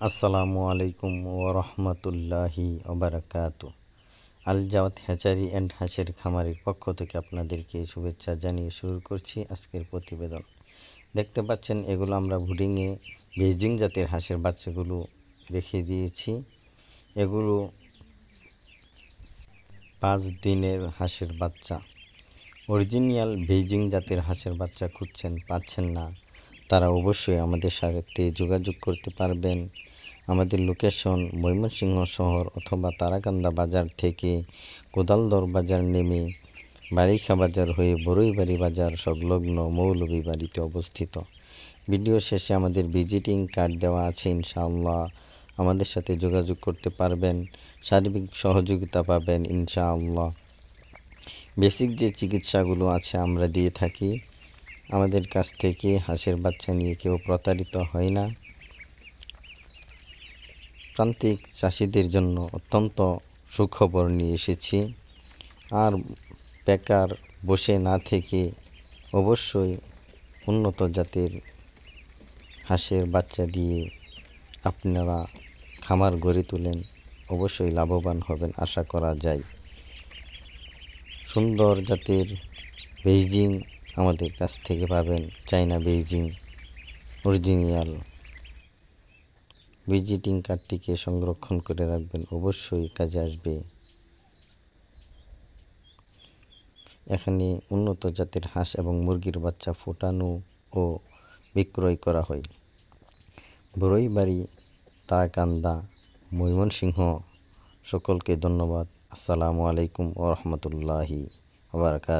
আসসালামু আলাইকুম ওরহমতুল্লাহি ওবারাকাতু। আল জাওয়াত হ্যাচারি অ্যান্ড হাঁসের খামারের পক্ষ থেকে আপনাদেরকে শুভেচ্ছা জানিয়ে শুরু করছি আজকের প্রতিবেদন। দেখতে পাচ্ছেন এগুলো আমরা ব্রুডিংয়ে বেইজিং জাতের হাঁসের বাচ্চাগুলো রেখে দিয়েছি। এগুলো 5 দিনের হাঁসের বাচ্চা। অরিজিনাল বেইজিং জাতের হাঁসের বাচ্চা খুঁজছেন, পাচ্ছেন না, তারা অবশ্যই আমাদের সাথে যোগাযোগ করতে পারবেন। আমাদের লোকেশন ময়মনসিংহ শহর অথবা তারাকান্দা বাজার থেকে কোদালদর বাজার নেমে বারিখা বাজার হয়ে বড়ইবাড়ি বাজার সংলগ্ন মৌলভীবাড়িতে অবস্থিত। ভিডিও শেষে আমাদের ভিজিটিং কার্ড দেওয়া আছে, ইনশাআল্লাহ আমাদের সাথে যোগাযোগ করতে পারবেন, সার্বিক সহযোগিতা পাবেন ইনশাআল্লাহ। বেসিক যে চিকিৎসাগুলো আছে আমরা দিয়ে থাকি। আমাদের কাছ থেকে হাঁসের বাচ্চা নিয়ে কেউ প্রতারিত হয় না। প্রান্তিক চাষিদের জন্য অত্যন্ত সুখবর নিয়ে এসেছি। আর বেকার বসে না থেকে অবশ্যই উন্নত জাতের হাঁসের বাচ্চা দিয়ে আপনারা খামার গড়ে তোলেন, অবশ্যই লাভবান হবেন আশা করা যায়। সুন্দর জাতের বেইজিং আমাদের কাছ থেকে পাবেন, চায়না বেইজিং অরিজিনাল। ভিজিটিং কার্ডটিকে সংরক্ষণ করে রাখবেন, অবশ্যই কাজে আসবে। এখানে উন্নত জাতের হাঁস এবং মুরগির বাচ্চা ফোটানো ও বিক্রয় করা হয়। বড়ইবাড়ি, তারাকান্দা, ময়মনসিংহ। সকলকে ধন্যবাদ। আসসালামু আলাইকুম ওরহমতুল্লাহি ওয়া বারাকাতুহু।